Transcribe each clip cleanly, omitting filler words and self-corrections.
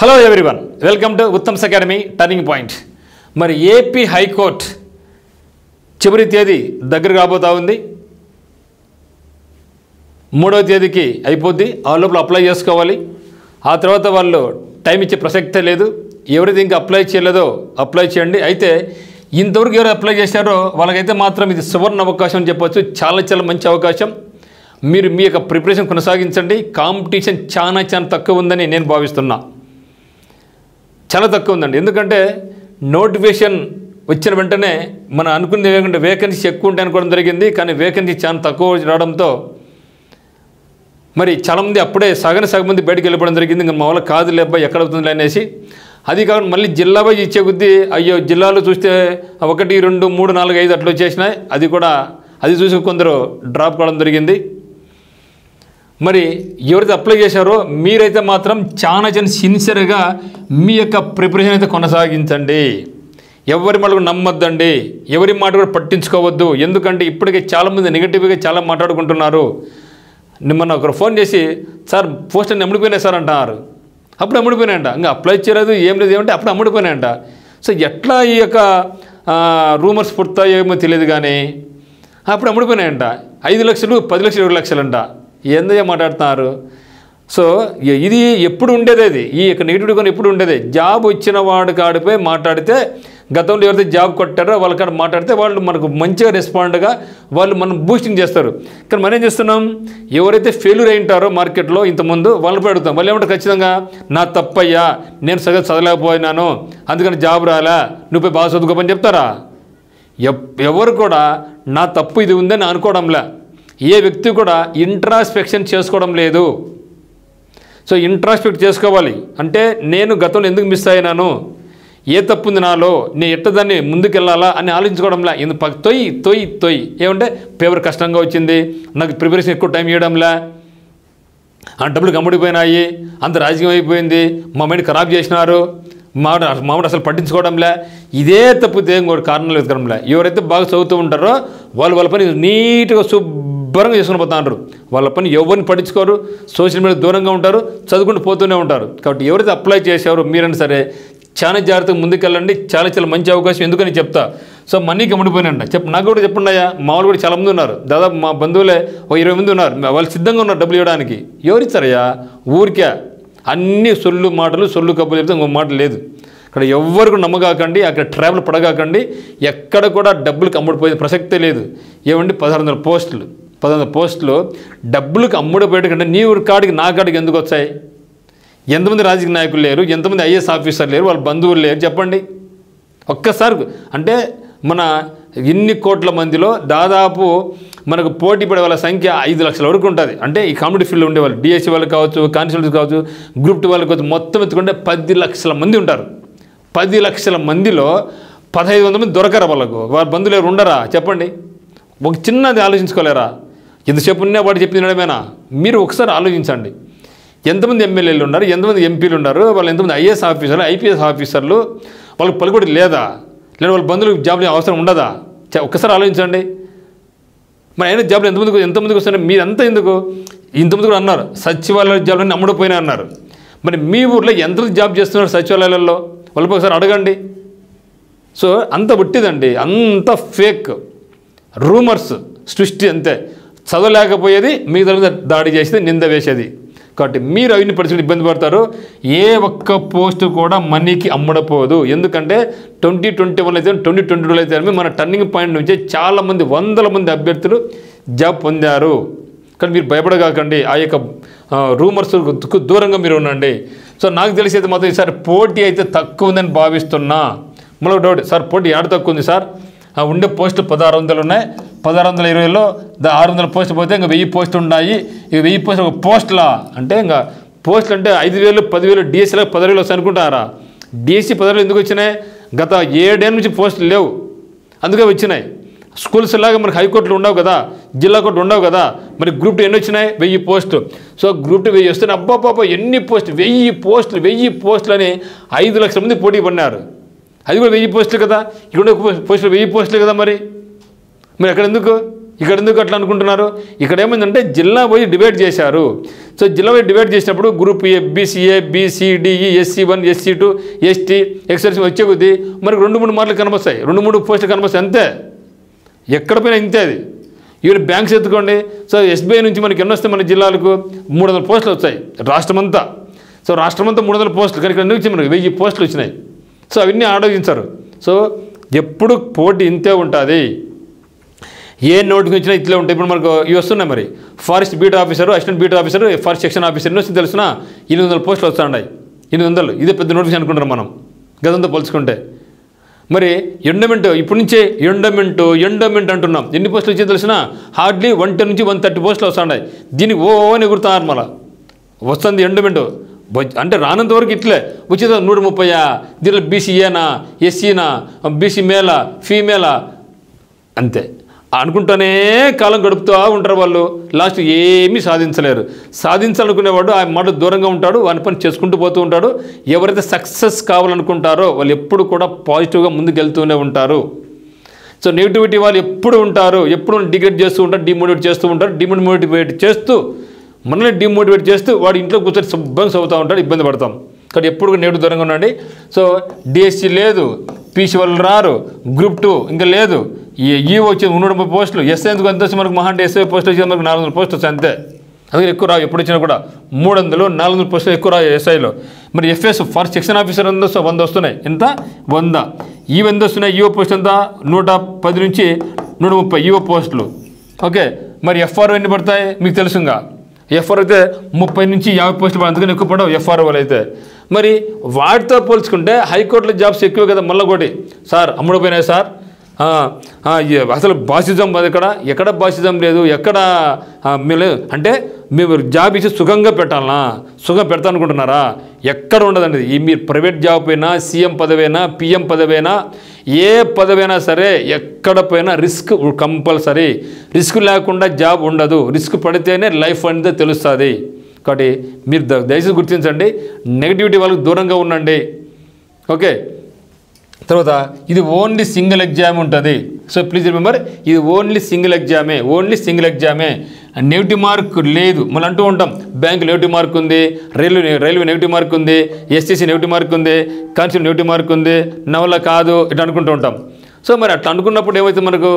Hello everyone, welcome to Uttam's academy turning point. మరి AP high court చివరి తేదీ దగ్గర కాబోతా ఉంది. 3వ తేదీకి అయిపోద్ది. ఆ లోపల అప్లై చేసుకోవాలి. ఆ తర్వాత వాళ్ళు టైం ఇచ్చే ప్రసక్తే లేదు. ఎవరైతే ఇంకా అప్లై చేయలేదో అప్లై చేయండి. అయితే ఇంతవరకు ఎవరు అప్లై చేశారో వాళ్ళకైతే మాత్రం ఇది సువర్ణ అవకాశం అని చెప్పొచ్చు. చాలా మంచి అవకాశం. మీరు మీ యొక్క ప్రిపరేషన్ కొనసాగించండి. కాంపిటీషన్ చాలా తక్కువ ఉందని నేను భావిస్తున్నా. చాలా తక్కువ ఉందండి. ఎందుకంటే నోటిఫికేషన్ వచ్చిన వెంటనే మనం అనుకునే వేకెన్సీ ఎక్కువ ఉంటాయి అనుకోవడం జరిగింది. కానీ వేకెన్సీ చాలా తక్కువ రావడంతో మరి చాలామంది అప్పుడే సగం బయటకు వెళ్ళిపోవడం జరిగింది. ఇంకా మా వల్ల కాదు లేబ్బా ఎక్కడ అవుతుంది అనేసి. అది కాకుండా మళ్ళీ జిల్లా పోయి ఇచ్చే కొద్దీ అయ్యో జిల్లాలో చూస్తే 1, 2, 3, 4, 5 అట్లా వచ్చేసినాయి. అది చూసి కొందరు డ్రాప్ కావడం జరిగింది. మరి ఎవరైతే అప్లై చేశారో మీరైతే మాత్రం చాలా సిన్సియర్గా మీ యొక్క ప్రిపరేషన్ అయితే కొనసాగించండి. ఎవరి మాట కూడా నమ్మొద్దండి. ఎవరి మాట కూడా పట్టించుకోవద్దు. ఎందుకంటే ఇప్పటికే చాలామంది నెగిటివ్గా చాలా మాట్లాడుకుంటున్నారు. నిన్న ఒకరు ఫోన్ చేసి సార్ పోస్ట్ అన్ని అమ్ముడిపోయినాయి సార్ అంటున్నారు. అప్పుడు అమ్ముడిపోయినాయంట. ఇంకా అప్లై చేయలేదు ఏం లేదు ఏమంటే అప్పుడు అమ్ముడిపోయినాయంట. సో ఎట్లా ఈ యొక్క రూమర్స్ పుడతాయేమో తెలియదు కానీ అప్పుడు అమ్ముడిపోయినాయంట. 5 లక్షలు 10 లక్షలు 7 లక్షలు అంట. ఏందో మాట్లాడుతున్నారు. సో ఇది ఎప్పుడు ఉండేది. అది ఈ యొక్క నెగిటివిటీ కొని ఎప్పుడు ఉండేది. జాబ్ వచ్చిన వాడు కాడిపోయి మాట్లాడితే గతంలో ఎవరైతే జాబ్ కొట్టారో వాళ్ళ కాడ మాట్లాడితే వాళ్ళు మనకు మంచిగా రెస్పాండ్గా వాళ్ళు మనం బూస్టింగ్ చేస్తారు. కానీ మనం ఏం చేస్తున్నాం, ఎవరైతే ఫెయిల్యూర్ అయి ఉంటారో మార్కెట్లో ఇంతకుముందు వాళ్ళపై అడుగుతాం. వాళ్ళు ఏమంటారు, ఖచ్చితంగా నా తప్పయ్యా, నేను సగం చదవలేకపోయినాను అందుకని జాబ్ రాలా, నువ్వు బాగా చదువుకోమని చెప్తారా? ఎవరు కూడా నా తప్పు ఇది ఉందని అనుకోవడంలే. ఏ వ్యక్తి కూడా ఇంట్రాస్పెక్షన్ చేసుకోవడం లేదు. సో ఇంట్రాస్పెక్ట్ చేసుకోవాలి. అంటే నేను గతంలో ఎందుకు మిస్ అయినాను, ఏ తప్పు ఉంది నాలో, నేను ఎట్ట దాన్ని ముందుకెళ్ళాలా అని ఆలోచించుకోవడంలే. ఎందుకు తొయ్యి ఏమంటే పేపర్ కష్టంగా వచ్చింది, నాకు ప్రిపరేషన్ ఎక్కువ టైం ఇవ్వడంలే, ఆ డబ్బులు కమ్ముడిపోయినాయి, అంత రాజకీయం అయిపోయింది, మా మైండ్ ఖరాబ్ చేసినారు, మామిడి అసలు పట్టించుకోవడంలే. ఇదే తప్పితే ఇంకోటి కారణాలు వెతకడంలే. ఎవరైతే బాగా చదువుతూ ఉంటారో వాళ్ళ పని నీట్గా శుభ్రంగా చేసుకుని పోతున్నారు. వాళ్ళ పని ఎవరిని పట్టించుకోరు, సోషల్ మీడియా దూరంగా ఉంటారు, చదువుకుంటూ పోతూనే ఉంటారు. కాబట్టి ఎవరైతే అప్లై చేశారో మీరైనా సరే చాలా జాగ్రత్తగా ముందుకెళ్ళండి. చాలా మంచి అవకాశం. ఎందుకని చెప్తా. సో మనీకి అమ్ముడిపోయినంట నాకు కూడా చెప్పున్నాయా. మా వాళ్ళు కూడా చాలామంది ఉన్నారు. దాదాపు మా బంధువులే 20 మంది ఉన్నారు. వాళ్ళు సిద్ధంగా ఉన్నారు డబ్బులు ఇవ్వడానికి. ఎవరిచ్చారయ్యా? ఊరికే అన్ని సొల్లు కబ్బులు చెప్తే ఇంకో మాట లేదు. అక్కడ ఎవ్వరికి నమ్మగాకండి, అక్కడ ట్రావెల్ పడగాకండి. ఎక్కడ కూడా డబ్బులకు అమ్ముడిపోయే ప్రసక్తే లేదు. ఏమండి 1600 పోస్టులు డబ్బులకు అమ్ముడిపోయేట కంటే నీ కాడికి నా కాడికి ఎందుకు వచ్చాయి? ఎంతమంది రాజకీయ నాయకులు లేరు, ఎంతమంది ఐఏఎస్ ఆఫీసర్లు లేరు, వాళ్ళ బంధువులు లేరు చెప్పండి. ఒక్కసారి అంటే మన ఇన్ని కోట్ల మందిలో దాదాపు మనకు పోటీ పడే వాళ్ళ సంఖ్య 5 లక్షల వరకు ఉంటుంది. అంటే ఈ కాంపిటేటివ్ ఫీల్డ్లో ఉండేవాళ్ళు డిఎస్సీ వాళ్ళు కావచ్చు, కానిస్టేబుల్స్ కావచ్చు, గ్రూప్ 2 వాళ్ళు కావచ్చు, మొత్తం ఎత్తుకుంటే 10 లక్షల మంది ఉంటారు. 10 లక్షల మందిలో 1500 మంది దొరకరా? వాళ్ళ బంధువులు ఎవరు ఉండరా చెప్పండి? ఒక చిన్నది ఆలోచించుకోలేరా? ఎంతసేపు ఉన్నా వాడు చెప్పింది వినడమేనా? మీరు ఒకసారి ఆలోచించండి. ఎంతమంది ఎమ్మెల్యేలు ఉన్నారు, ఎంతమంది ఎంపీలు ఉన్నారు, వాళ్ళు ఎంతమంది ఐఏఎస్ ఆఫీసర్లు, ఐపీఎస్ ఆఫీసర్లు, వాళ్ళకి పలుకుబడి లేదా వాళ్ళ బంధువులకు జాబ్లు అవసరం ఉండదా? ఒక్కసారి ఆలోచించండి. మరి అయినా జాబ్లు ఎంతమందికి వస్తున్నాయి? మీరంతా ఎందుకు? ఇంతమంది కూడా అన్నారు సచివాలయ జాబ్లన్నీ అమ్ముడిపోయినా అన్నారు. మరి మీ ఊర్లో ఎంతమంది జాబ్ చేస్తున్నారు సచివాలయాలలో? వాళ్ళకి ఒకసారి అడగండి. సో అంత పుట్టిదండి, అంత ఫేక్ రూమర్స్ సృష్టి. అంతే. చదవలేకపోయేది మీ మీద దాడి చేసేది, నింద వేసేది. కాబట్టి మీరు అవన్నీ పరిస్థితులు ఇబ్బంది పడతారు. ఏ ఒక్క పోస్టు కూడా మనీకి అమ్మడపోదు. ఎందుకంటే 2021 అయితే 2022 అయితే మన టర్నింగ్ పాయింట్ నుంచి చాలామంది 100ల మంది అభ్యర్థులు జాబ్ పొందారు. కానీ మీరు భయపడగాకండి. ఆ యొక్క రూమర్స్ దూరంగా మీరు ఉండండి. సో నాకు తెలిసి అయితే మాత్రం ఈసారి పోటీ అయితే తక్కువ ఉందని భావిస్తున్నా. మళ్ళీ డౌట్, సార్ పోటీ ఏడ తక్కువ ఉంది సార్? ఉండే పోస్టులు 1600 ఉన్నాయి. 1620లో 600 పోస్టులు పోతే ఇంకా 1000 పోస్టులు ఉన్నాయి. ఇక 1000 పోస్టులు ఒక పోస్టులా అంటే ఇంకా పోస్టులు అంటే 5000 10,000 డిఎస్సీలో 10,000 వస్తాయి అనుకుంటారా? డిఎస్సీ 10,000 ఎందుకు వచ్చినాయి? గత 7 ఏళ్ళ నుంచి పోస్టులు లేవు, అందుకే వచ్చినాయి. స్కూల్స్ లాగా మనకు హైకోర్టులు ఉండవు కదా, జిల్లా కోర్టు ఉండవు కదా. మరి గ్రూప్ 2 ఎన్ని వచ్చినాయి? 1000 పోస్టులు. సో గ్రూప్ 2 1000 వస్తున్నాయి. అబ్బాబ్బా ఎన్ని పోస్టులు! 1000 పోస్టులు అని 5 లక్షల మంది పోటీ పడినారు. అది కూడా 1000 పోస్టులు కదా. ఇక్కడ పోస్టులు 1000 పోస్టులు కదా. మరి ఎక్కడ ఎందుకు? ఇక్కడ ఎందుకు అట్లా అనుకుంటున్నారు? ఇక్కడ ఏమైందంటే జిల్లా పోయి డివైడ్ చేశారు. సో జిల్లా పోయి డివైడ్ చేసినప్పుడు group A, BCA, BCDE, SC1, SC2, ST, XC వచ్చే కొద్దీ మనకు 2-3 మార్కులు కనిపిస్తాయి, 2-3 పోస్టులు కనిపిస్తాయి, అంతే. ఎక్కడ పోయినా ఇంతే అది. ఈవెన్ బ్యాంక్స్ ఎత్తుకోండి. సో SBI నుంచి మనకి ఎన్ని వస్తాయి? మన జిల్లాలకు 300 పోస్టులు వచ్చాయి రాష్ట్రమంతా. సో రాష్ట్రమంతా 300 పోస్టులు, కానీ ఇక్కడ నుంచి మనకి 1000 పోస్టులు వచ్చినాయి. సో అవన్నీ ఆలోచించారు. సో ఎప్పుడు పోటీ ఇంతే ఉంటుంది. ఏ నోటికి వచ్చినా ఇట్లే ఉంటాయి. ఇప్పుడు మనకు ఇవి వస్తున్నాయి మరి, forest beat officer, assistant beat officer, forest section officer ఎన్ని వస్తుంది తెలిసిన? 800 పోస్టులు వస్తున్నాయి. 800 ఇదే పెద్ద నోటిఫికేషన్ అనుకుంటారు మనం గతంతో పోల్చుకుంటే. మరి ఎండోమెంట్ ఇప్పటి నుంచే ఎండోమెంట్ అంటున్నాం. ఎన్ని పోస్టులు వచ్చేది తెలిసిన? హార్డ్లీ 110 నుంచి 130 పోస్టులు వస్తున్నాయి. దీనికి అని ఎగురుతున్నారు. మళ్ళీ వస్తుంది ఎండోమెంట్ అంటే రానంత వరకు ఇట్లే వచ్చేది 130. దీంట్లో BCఏనా, SCనా, BC మేలా, ఫీమేలా, అంతే అనుకుంటూనే కాలం గడుపుతూ ఉంటారు వాళ్ళు. లాస్ట్ ఏమీ సాధించలేరు. సాధించాలనుకునేవాడు ఆ మాట దూరంగా ఉంటాడు, వాని పని చేసుకుంటూ పోతూ ఉంటాడు. ఎవరైతే సక్సెస్ కావాలనుకుంటారో వాళ్ళు ఎప్పుడు కూడా పాజిటివ్గా ముందుకెళ్తూనే ఉంటారు. సో నెగిటివిటీ వాళ్ళు ఎప్పుడు ఉంటారు, ఎప్పుడు డిగ్రేడ్ చేస్తూ ఉంటారు, డిమోటివేట్ చేస్తూ ఉంటారు. డిమోటివేట్ చేస్తూ మనల్ని డిమోటివేట్ చేస్తూ వాడు ఇంట్లో కూర్చొని శుభ్రంగా చదువుతూ ఉంటాడు, ఇబ్బంది పడతాం. కానీ ఎప్పుడు నెగిటివ్ దూరంగా ఉండండి. సో DSC లేదు, PC వాళ్ళు రారు, గ్రూప్ 2 ఇంకా లేదు, ఈ వచ్చేది 130 పోస్టులు. SI ఎందుకు అంత మనకు మహా అంటే SI పోస్టులు వచ్చేది మనకు 400 పోస్టులు వస్తాయి, అంతే. అందుకే ఎక్కువ రావు. ఎప్పుడు వచ్చినా కూడా 300-400 పోస్టులు ఎక్కువ రావు SIలో. మరి FS ఫారెస్ట్ సెక్షన్ ఆఫీసర్ 100 వస్తున్నాయి. ఎంత? 100. ఇవి ఎంత వస్తున్నాయి? EO పోస్ట్ ఎంత? 110 నుంచి 130 EO పోస్టులు. ఓకే. మరి FRO ఎన్ని పడతాయి మీకు తెలుసుగా? FRO అయితే 30 నుంచి 50 పోస్టులు పడతాయి, అందుకని ఎక్కువ పడవు FRO వాళ్ళు అయితే. మరి వాటితో పోల్చుకుంటే హైకోర్టులో జాబ్స్ ఎక్కువ కదా. మళ్ళీ ఒకటి, సార్ అమ్ముడు పోయినాయి సార్, అసలు బాసిజం ఎక్కడ బాసిజం లేదు, ఎక్కడ లేదు అంటే మేము జాబ్ ఇచ్చి సుఖంగా పెట్టాలనా? సుఖంగా పెడతా అనుకుంటున్నారా? ఎక్కడ ఉండదండి. ఈ మీరు ప్రైవేట్ జాబ్ అయినా, CM పదవైనా, PM పదవైనా, ఏ పదవైనా సరే ఎక్కడ పోయినా రిస్క్ కంపల్సరీ. రిస్క్ లేకుండా జాబ్ ఉండదు. రిస్క్ పడితేనే లైఫ్ అనేది తెలుస్తుంది. కాబట్టి మీరు దయచేసి గుర్తించండి, నెగిటివిటీ వాళ్ళకి దూరంగా ఉండండి. ఓకే. తర్వాత ఇది ఓన్లీ సింగిల్ ఎగ్జామ్ ఉంటుంది. సో ప్లీజ్ రిమెంబర్, ఇది ఓన్లీ సింగిల్ ఎగ్జామే. నెగిటివ్ మార్క్ లేదు. మనం అంటూ ఉంటాం బ్యాంక్ నెగిటివ్ మార్క్ ఉంది, రైల్వే నెగిటివ్ మార్క్ ఉంది, STC నెగిటివ్ మార్క్ ఉంది, కాన్స్టిట్యూషన్ నెగిటివ్ మార్క్ ఉంది, నవల కాదు, ఇట్లా అనుకుంటూ ఉంటాం. సో మరి అట్లా అనుకున్నప్పుడు ఏమవుతుంది మనకు?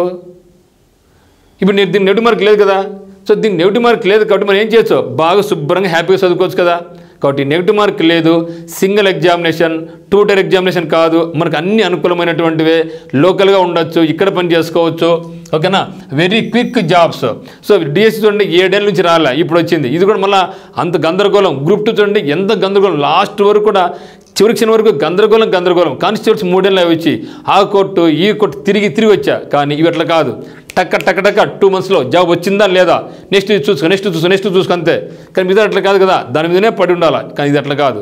ఇప్పుడు దీనికి నెగిటివ్ మార్క్ లేదు కదా. సో దీనికి నెగిటివ్ మార్క్ లేదు కాబట్టి మనం ఏం చేయొచ్చు? బాగా శుభ్రంగా హ్యాపీగా చదువుకోవచ్చు కదా. కాబట్టి నెగిటివ్ మార్క్ లేదు, సింగిల్ ఎగ్జామినేషన్, 2 టైర్ ఎగ్జామినేషన్ కాదు, మనకు అన్ని అనుకూలమైనటువంటివే. లోకల్గా ఉండొచ్చు, ఇక్కడ పని చేసుకోవచ్చు. ఓకేనా? Very quick jobs. So DSC చూడండి 7 ఏళ్ళ నుంచి రాలే, ఇప్పుడు వచ్చింది. ఇది కూడా మళ్ళీ అంత గందరగోళం. గ్రూప్ 2 చూడండి ఎంత గందరగోళం, లాస్ట్ వరకు కూడా చివరి క్షణం వరకు గందరగోళం. కానిస్టేబుల్స్ 3 ఏళ్ళు వచ్చి ఆ కోర్టు ఈ కోర్టు తిరిగి వచ్చా. కానీ ఇవి అట్లా కాదు. టక్క 2 monthsలో జాబ్ వచ్చిందా లేదా, నెక్స్ట్ చూసుకో అంతే. కానీ మీద అట్లా కాదు కదా, దాని మీదనే పడి ఉండాలి. కానీ ఇది అట్లా కాదు.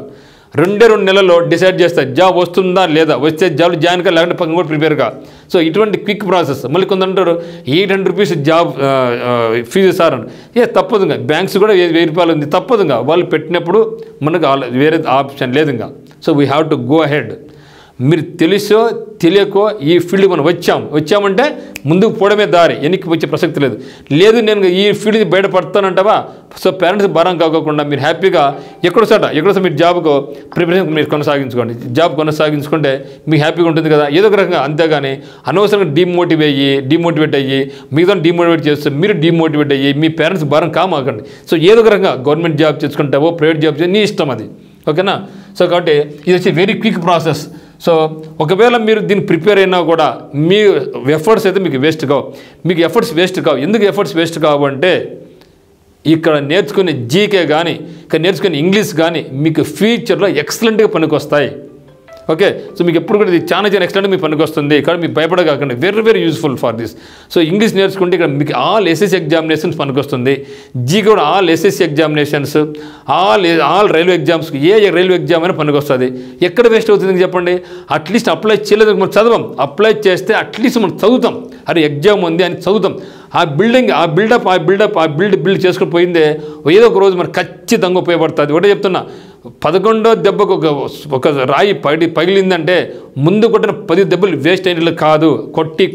2 నెలల్లో డిసైడ్ చేస్తారు జాబ్ వస్తుందా లేదా, వస్తే జాబ్ జాయిన్ కా, లేకుంటే పక్కన కూడా ప్రిపేర్గా. సో ఇటువంటి క్విక్ ప్రాసెస్. మళ్ళీ కొందరు 800 రూపీస్ జాబ్ ఫీజు సార్ అని తప్పదుగా. బ్యాంక్స్ కూడా 1000 రూపాయలు ఉంది, తప్పదుగా. వాళ్ళు పెట్టినప్పుడు మనకు వేరే ఆప్షన్ లేదు ఇంకా. So we have to go ahead. మీరు తెలుసో తెలియకో ఈ ఫీల్డ్కి మనం వచ్చామంటే ముందుకు పోవడమే దారి, వెనక్కి వచ్చే ప్రసక్తి లేదు. నేను ఈ ఫీల్డ్ బయటపడతానంటావా? సో పేరెంట్స్ భారం కాకుండా మీరు హ్యాపీగా ఎక్కడో మీరు జాబ్కు ప్రిపరేషన్ మీరు జాబ్ కొనసాగించుకుంటే మీకు హ్యాపీగా ఉంటుంది కదా, ఏదో ఒక రకంగా. అంతేగాని అనవసరంగా డిమోటివేట్ అయ్యి మిగతా డిమోటివేట్ చేస్తే మీరు డిమోటివేట్ అయ్యి మీ పేరెంట్స్ భారం కామాకండి. సో ఏదో ఒక రకంగా గవర్నమెంట్ జాబ్ చేసుకుంటావో ప్రైవేట్ జాబ్ నీ ఇష్టం అది. ఓకేనా? సో కాబట్టి ఇది వచ్చి వెరీ క్విక్ ప్రాసెస్. సో ఒకవేళ మీరు దీన్ని ప్రిపేర్ అయినా కూడా మీ ఎఫర్ట్స్ అయితే మీకు వేస్ట్ కావు. ఎందుకు ఎఫర్ట్స్ వేస్ట్ కావు అంటే ఇక్కడ నేర్చుకునే జీకే కానీ ఇక్కడ నేర్చుకునే ఇంగ్లీష్ కానీ మీకు ఫ్యూచర్లో ఎక్సలెంట్గా పనికొస్తాయి. ఓకే. సో మీకు ఎప్పుడు కూడా ఇది చాలా ఎక్సలెంట్ మీకు పనికొస్తుంది. ఇక్కడ మీకు భయపడకాకండి, very useful for this. So English నేర్చుకుంటే ఇక్కడ మీకు ఆల్ SSC ఎగ్జామినేషన్స్ పనికొస్తుంది. జీకే కూడా all SSC examinations, all railway ఎగ్జామ్స్కి ఏ రైల్వే ఎగ్జామ్ అయినా పనికొస్తుంది. ఎక్కడ వేస్ట్ అవుతుంది చెప్పండి? అట్లీస్ట్ అప్లై చేయలేదు మనం చదవం, అప్లై చేస్తే అట్లీస్ట్ మనం చదువుతాం, అరే ఎగ్జామ్ ఉంది అని చదువుతాం. ఆ బిల్డ్ చేసుకుని పోయిందే ఏదో ఒక రోజు మనకు ఖచ్చితంగా ఉపయోగపడుతుంది. ఒకటే చెప్తున్నా, 11వ దెబ్బకు ఒక రాయి పగిలిందంటే ముందు కొట్టిన 10 దెబ్బలు వేస్ట్ అయినట్లు కాదు, కొట్టి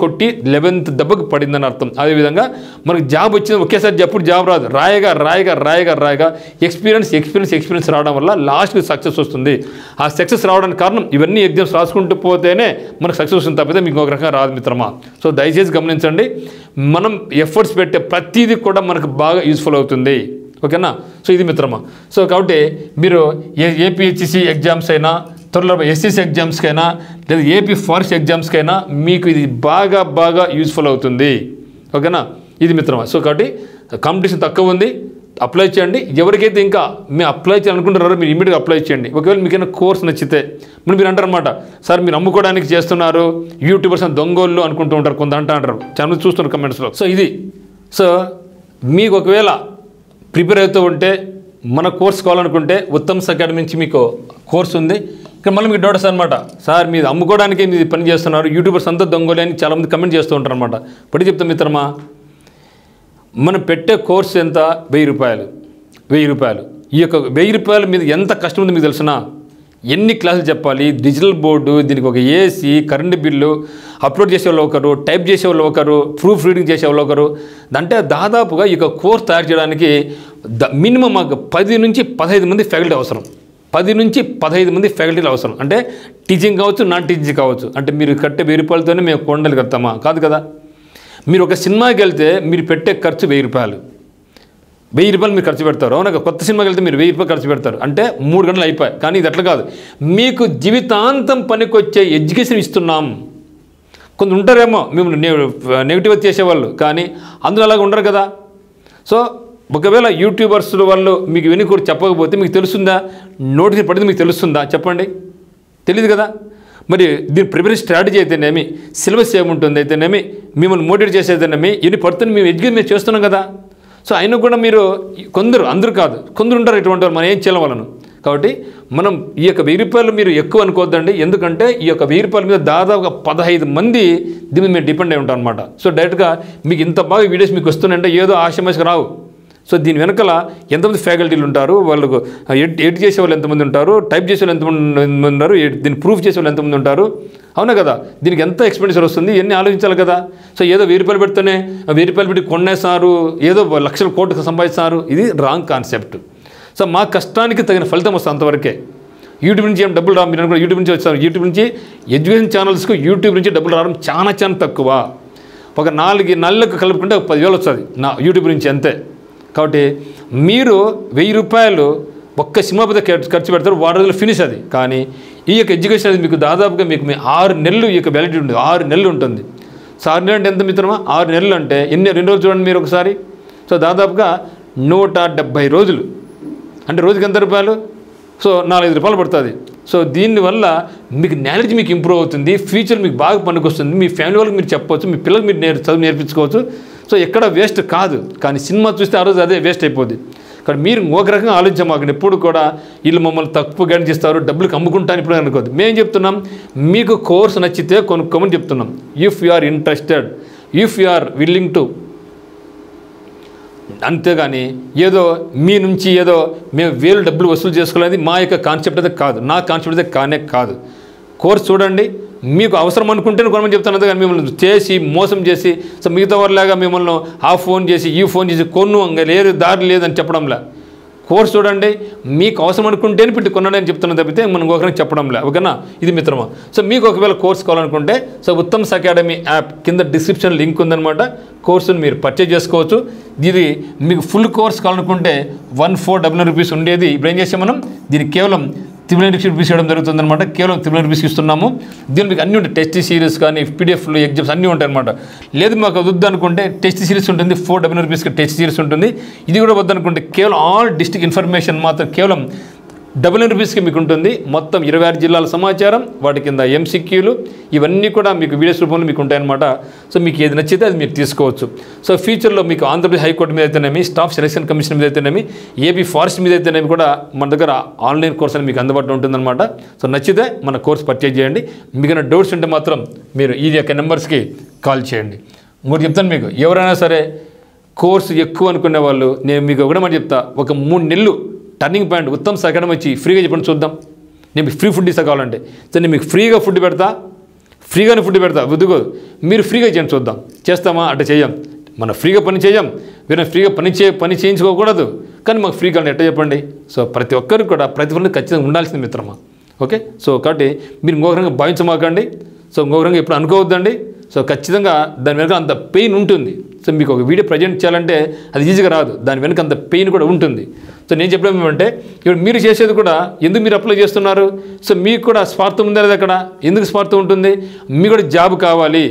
11th దెబ్బకు పడిందని అర్థం. అదేవిధంగా మనకు జాబ్ వచ్చింది ఒకేసారి ఎప్పుడు జాబ్ రాదు, రాయగా ఎక్స్పీరియన్స్ రావడం వల్ల లాస్ట్కి సక్సెస్ వస్తుంది. ఆ సక్సెస్ రావడానికి కారణం ఇవన్నీ ఎగ్జామ్స్ రాసుకుంటూ పోతేనే మనకు సక్సెస్ వస్తుంది, తప్పితే మీకు ఒక రకంగా రాదు మిత్రమా. సో దయచేసి గమనించండి, మనం ఎఫర్ట్స్ పెట్టే ప్రతిదీ కూడా మనకు బాగా యూస్ఫుల్ అవుతుంది. ఓకేనా. సో ఇది మిత్రమా. సో కాబట్టి మీరు ఏపీహెచ్సి ఎగ్జామ్స్ అయినా, త్వరలో ఎస్ఎస్సి ఎగ్జామ్స్కైనా, లేదా ఏపీ ఫారెస్ట్ ఎగ్జామ్స్కైనా మీకు ఇది బాగా యూస్ఫుల్ అవుతుంది. ఓకేనా. ఇది మిత్రమా. సో కాబట్టి కాంపిటీషన్ తక్కువ ఉంది, అప్లై చేయండి. ఎవరికైతే ఇంకా మీరు అప్లై చేయాలనుకుంటున్నారో మీరు ఇమీడియట్గా అప్లై చేయండి. ఒకవేళ మీకైనా కోర్స్ నచ్చితే మీరు అంటారనమాట, సార్ మీరు అమ్ముకోవడానికి చేస్తున్నారు, యూట్యూబర్స్ అని దొంగోళ్ళు అనుకుంటూ ఉంటారు, కొంత అంటారు, చాలా చూస్తున్నారు కమెంట్స్లో. సో ఇది సో మీకు ఒకవేళ ప్రిపేర్ అవుతూ ఉంటే మన కోర్స్ కావాలనుకుంటే ఉత్తమ్స్ అకాడమీ నుంచి మీకు కోర్స్ ఉంది. ఇక్కడ మళ్ళీ మీకు డౌట్స్ అనమాట, సార్ మీరు అమ్ముకోవడానికి మీరు పని చేస్తున్నారు, యూట్యూబర్స్ అంతా దొంగలే అని చాలామంది కమెంట్ చేస్తూ ఉంటారు అనమాట. ఇప్పుడు చెప్తాం మిత్రమా, మనం పెట్టే కోర్స్ ఎంత? 1000 రూపాయలు. ఈ యొక్క 1000 రూపాయల మీద ఎంత కష్టం ఉంది మీకు తెలుసునా? ఎన్ని క్లాసులు చెప్పాలి, డిజిటల్ బోర్డు, దీనికి ఒక ఏసీ, కరెంటు బిల్లు, అప్లోడ్ చేసేవాళ్ళు ఒకరు, టైప్ చేసేవాళ్ళు ఒకరు, ప్రూఫ్ రీడింగ్ చేసేవాళ్ళు ఒకరు. అంటే దాదాపుగా ఈ యొక్క కోర్స్ తయారు చేయడానికి మినిమం మాకు 10 నుంచి 15 మంది ఫ్యాకల్టీ అవసరం. 10 నుంచి 15 మంది ఫ్యాకల్టీలు అవసరం. అంటే టీచింగ్ కావచ్చు, నాన్ టీచింగ్ కావచ్చు. అంటే మీరు కట్టే 1000 రూపాయలతోనే మేము కొండలు కడతామా? కాదు కదా. మీరు ఒక సినిమాకి వెళ్తే మీరు పెట్టే ఖర్చు 1000 రూపాయలు. 1000 రూపాయలు మీరు ఖర్చు పెడతారు. అవునా? కొత్త సినిమాకి వెళ్తే మీరు 1000 రూపాయలు ఖర్చు పెడతారు. అంటే 3 గంటలు అయిపోయాయి. కానీ ఇది అట్లా కాదు, మీకు జీవితాంతం పనికొచ్చే ఎడ్యుకేషన్ ఇస్తున్నాం. కొంత ఉంటారేమో మేము నెగిటివ్ చేసేవాళ్ళు, కానీ అందులో అలాగ ఉండరు కదా. సో ఒకవేళ యూట్యూబర్స్ వాళ్ళు మీకు ఇవన్నీ కూడా చెప్పకపోతే మీకు తెలుస్తుందా? నోటీస్ పడింది మీకు తెలుస్తుందా? చెప్పండి, తెలియదు కదా. మరి దీని ప్రిపరేషన్ స్ట్రాటజీ అయితేనేమి, సిలబస్ ఏముంటుంది అయితేనేమి, మిమ్మల్ని మోటివేట్ చేసేదనేమి, ఇవన్నీ పడుతుంది మేము ఎడ్యుకేషన్ మేము చేస్తున్నాం కదా. సో అయినా కూడా మీరు కొందరు, అందరూ కాదు, కొందరు ఉంటారు ఇటువంటి వాళ్ళు, మనం ఏం చేయాలి వాళ్ళను. కాబట్టి మనం ఈ యొక్క 1000 రూపాయలు మీరు ఎక్కువ అనుకోవద్దండి. ఎందుకంటే ఈ యొక్క 1000 రూపాయల మీద దాదాపుగా 15 మంది దీని మీద మీరు డిపెండ్ అయి ఉంటారు అనమాట. సో డైరెక్ట్గా మీకు ఇంత బాగా వీడియోస్ మీకు వస్తున్నాయంటే ఏదో ఆశమాషగా రావు. సో దీని వెనకాల ఎంతమంది ఫ్యాకల్టీలు ఉంటారు, వాళ్ళకు ఎడిట్ చేసే వాళ్ళు ఎంతమంది ఉంటారు, టైప్ చేసే వాళ్ళు ఎంతమంది ఉన్నారు, దీన్ని ప్రూఫ్ చేసే వాళ్ళు ఎంతమంది ఉంటారు. అవునా కదా. దీనికి ఎంత ఎక్స్పెండిచర్ వస్తుంది, ఇవన్నీ ఆలోచించాలి కదా. సో ఏదో 1000 రూపాయలు పెడితేనే 1000 రూపాయలు పెట్టి కొనేసారు, ఏదో లక్షల కోట్లు సంపాదిస్తారు. ఇది రాంగ్ కాన్సెప్ట్. సో మా కష్టానికి తగిన ఫలితం వస్తుంది అంతవరకే. యూట్యూబ్ నుంచి ఏం డబ్బులు రా, మీరు అనుకున్న యూట్యూబ్ నుంచి వచ్చారు. యూట్యూబ్ నుంచి ఎడ్యుకేషన్ ఛానల్స్కు యూట్యూబ్ నుంచి డబ్బులు రావడం చాలా తక్కువ. ఒక 4 నెలలకు కలుపుకుంటే 10,000 వస్తుంది నా యూట్యూబ్ నుంచి అంతే. కాబట్టి మీరు 1000 రూపాయలు ఒక్క సినిమా మీద ఖర్చు పెడతారు, 3 రోజులు ఫినిష్ అది. కానీ ఈ యొక్క ఎడ్యుకేషన్ అనేది మీకు దాదాపుగా మీకు 6 నెలలు ఈ యొక్క వ్యాలిడిటీ ఉంటుంది. 6 నెలలు ఉంటుంది. సో 6 నెలలు అంటే ఎంత మిత్రమా? 6 నెలలు అంటే ఎన్ని 2 రోజులు చూడండి మీరు ఒకసారి. సో దాదాపుగా 170 రోజులు అంటే రోజుకి ఎంత రూపాయలు? సో 4-5 రూపాయలు పడుతుంది. సో దీనివల్ల మీకు నాలెడ్జ్ మీకు ఇంప్రూవ్ అవుతుంది, ఫ్యూచర్ మీకు బాగా పనికొస్తుంది, మీ ఫ్యామిలీ వాళ్ళకి మీరు చెప్పవచ్చు, మీ పిల్లలకు మీరు చదువు నేర్పించుకోవచ్చు. సో ఎక్కడ వేస్ట్ కాదు. కానీ సినిమా చూస్తే ఆ రోజు అదే వేస్ట్ అయిపోద్ది. కానీ మీరు ఒక రకంగా ఆలోచించమాకండి. ఎప్పుడు కూడా వీళ్ళు మమ్మల్ని తక్కువ గైడ్ చేస్తారు, డబ్బులకు అమ్ముకుంటాను ఇప్పుడు అనుకోద్దు. మేము చెప్తున్నాం, మీకు కోర్స్ నచ్చితే కొనుక్కోమని చెప్తున్నాం. If you are interested, if you are willing to. అంతేగాని ఏదో మీ నుంచి ఏదో మేము వేలు డబ్బులు వసూలు చేసుకోలేదు మా యొక్క కాన్సెప్ట్ అయితే కాదు, నా కాన్సెప్ట్ అయితే కానే కాదు. కోర్స్ చూడండి, మీకు అవసరం అనుకుంటేనే కొనమని చెప్తాను. అంతే కానీ మిమ్మల్ని చేసి మోసం చేసి సో మిగతా వాళ్ళలాగా మిమ్మల్ని ఆ ఫోన్ చేసి ఈ ఫోన్ చేసి కొను ఇంకా లేదు దారి లేదని చెప్పడంలే. కోర్స్ చూడండి, మీకు అవసరం అనుకుంటేనే పెట్టి కొనండి అని చెప్తున్నా తప్పితే మనం ఒకరికి చెప్పడంలే. ఓకేనా. ఇది మిత్రమా. సో మీకు ఒకవేళ కోర్స్ కావాలనుకుంటే సో ఉత్తమ్స్ అకాడమీ యాప్ కింద డిస్క్రిప్షన్ లింక్ ఉందన్నమాట. కోర్సును మీరు పర్చేజ్ చేసుకోవచ్చు. ఇది మీకు ఫుల్ కోర్స్ కావాలనుకుంటే 1499 రూపీస్ ఉండేది. ఇప్పుడు ఏం చేసాం మనం, దీనికి కేవలం 390 రూపీస్ ఇవ్వడం జరుగుతుందన్నమాట. కేవలం 390 రూపీస్ ఇస్తున్నాము. దీని మీకు అన్నీ ఉంటాయి, టెస్ట్ సిరీస్ కానీ పీడిఎఫ్లు ఎగ్జామ్స్ అన్నీ ఉంటాయి అనమాట. లేదు మాకు వద్దు అనుకుంటే టెస్ట్ సిరీస్ ఉంటుంది, 499 రూపీస్కి టెస్ట్ సిరీస్ ఉంటుంది. ఇది కూడా వద్దనుకుంటే కేవలం ఆల్ డిస్ట్రిక్ట్ ఇన్ఫర్మేషన్ మాత్రం కేవలం 99 రూపీస్కి మీకు ఉంటుంది. మొత్తం 26 జిల్లాల సమాచారం, వాటి కింద ఎంసీక్యూలు ఇవన్నీ కూడా మీకు వీడియోస్ రూపంలో మీకు ఉంటాయన్నమాట. సో మీకు ఏది నచ్చితే అది మీరు తీసుకోవచ్చు. సో ఫ్యూచర్లో మీకు ఆంధ్రప్రదేశ్ హైకోర్టు మీద అయితేనేమి, స్టాఫ్ సెలక్షన్ కమిషన్ మీద అయితేనేమి, ఏపీ ఫారెస్ట్ మీద అయితేనేమి కూడా మన దగ్గర ఆన్లైన్ కోర్స్ అని మీకు అందుబాటులో ఉంటుందన్నమాట. సో నచ్చితే మన కోర్స్ పర్చేజ్ చేయండి. మీకు డౌట్స్ ఉంటే మాత్రం మీరు ఈ యొక్క నెంబర్స్కి కాల్ చేయండి. ఇంకోటి చెప్తాను, మీకు ఎవరైనా సరే కోర్సు ఎక్కువ అనుకునే వాళ్ళు నేను మీకు ఒకటే మాట చెప్తా, ఒక 3 నెలలు టర్నింగ్ పాయింట్ ఉత్తమ్ అకాడమీ వచ్చి ఫ్రీగా చెప్పండి చూద్దాం. నేను మీకు ఫ్రీ ఫుడ్ ఇస్తా కావాలంటే. సో నేను మీకు ఫ్రీగా ఫుడ్ పెడతా, ఫ్రీగానే ఫుడ్ పెడతా, వద్దుకోదు. మీరు ఫ్రీగా చేయండి చూద్దాం. చేస్తామా? అంటే చేయం. మనం ఫ్రీగా పని చేయం, వీళ్ళని ఫ్రీగా పని చేయించుకోకూడదు. కానీ మాకు ఫ్రీగా ఎట్లా చెప్పండి? సో ప్రతి ఒక్కరికి కూడా ప్రతిఫలం ఖచ్చితంగా ఉండాల్సింది మిత్రమా. ఓకే, సో కాబట్టి మీరు ఇంకొకరంగా భావించమాకండి. సో ఇంకొకరంగా ఎప్పుడు అనుకోవద్దండి. సో ఖచ్చితంగా దాని వెనుక అంత పెయిన్ ఉంటుంది. సో మీకు ఒక వీడియో ప్రజెంట్ చేయాలంటే అది ఈజీగా రాదు, దాని వెనుక అంత పెయిన్ కూడా ఉంటుంది. సో నేను చెప్పడం ఏమంటే, ఇప్పుడు మీరు చేసేది కూడా ఎందుకు మీరు అప్లై చేస్తున్నారు? సో మీకు కూడా స్వార్థం ఉందా లేదా? అక్కడ ఎందుకు స్వార్థం ఉంటుంది? మీకు కూడా జాబ్ కావాలి,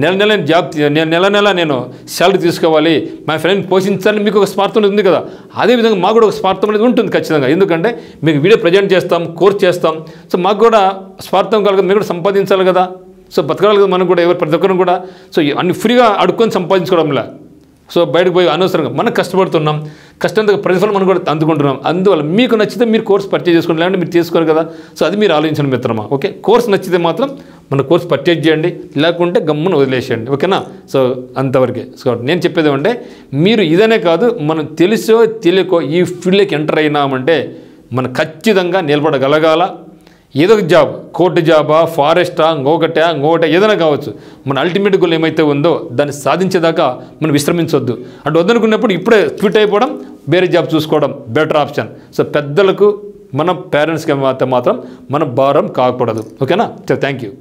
నెల నెల నేను శాలరీ తీసుకోవాలి, మా ఫ్రెండ్ పోషించాలని మీకు ఒక స్వార్థం ఉంది కదా. అదేవిధంగా మాకు కూడా ఒక స్వార్థం అనేది ఉంటుంది ఖచ్చితంగా. ఎందుకంటే మీకు వీడియో ప్రజెంట్ చేస్తాం, కోర్స్ చేస్తాం. సో మాకు కూడా స్వార్థం కలగదు, మీరు కూడా సంపాదించాలి కదా. సో బతకాలి కదా మనం కూడా, ఎవరు ప్రతి ఒక్కరు కూడా. సో అన్ని ఫ్రీగా అడుక్కొని సంపాదించుకోవడంలా. సో బయటకు పోయి అనవసరంగా మనం కష్టపడుతున్నాం, కష్టంతో ప్రతిఫలం మనం కూడా అందుకుంటున్నాం. అందువల్ల మీకు నచ్చితే మీరు కోర్స్ పర్చేజ్ చేసుకోండి, లేదంటే మీరు చేసుకోరు కదా. సో అది మీరు ఆలోచించండి మిత్రమా. ఓకే, కోర్స్ నచ్చితే మాత్రం మన కోర్స్ పర్చేజ్ చేయండి, లేకుంటే గమ్మున వదిలేసేయండి. ఓకేనా? సో అంతవరకే. సో నేను చెప్పేది ఏమంటే, మీరు ఇదనే కాదు, మనం తెలుసో తెలియకో ఈ ఫీల్డ్కి ఎంటర్ అయినామంటే మనం ఖచ్చితంగా నిలబడగలగాల. ఏదో ఒక జాబ్, కోర్టు జాబా, ఫారెస్టా, ఇంకొకటే ఏదైనా కావచ్చు. మన అల్టిమేట్ గోల్ ఏమైతే ఉందో దాన్ని సాధించేదాకా మనం విశ్రమించవద్దు. అటు వద్దనుకున్నప్పుడు ఇప్పుడే క్విట్ అయిపోవడం, వేరే జాబ్ చూసుకోవడం బెటర్ ఆప్షన్. సో పెద్దలకు, మన పేరెంట్స్కి మాత్రం మన భారం కాకూడదు. ఓకేనా? Thank you.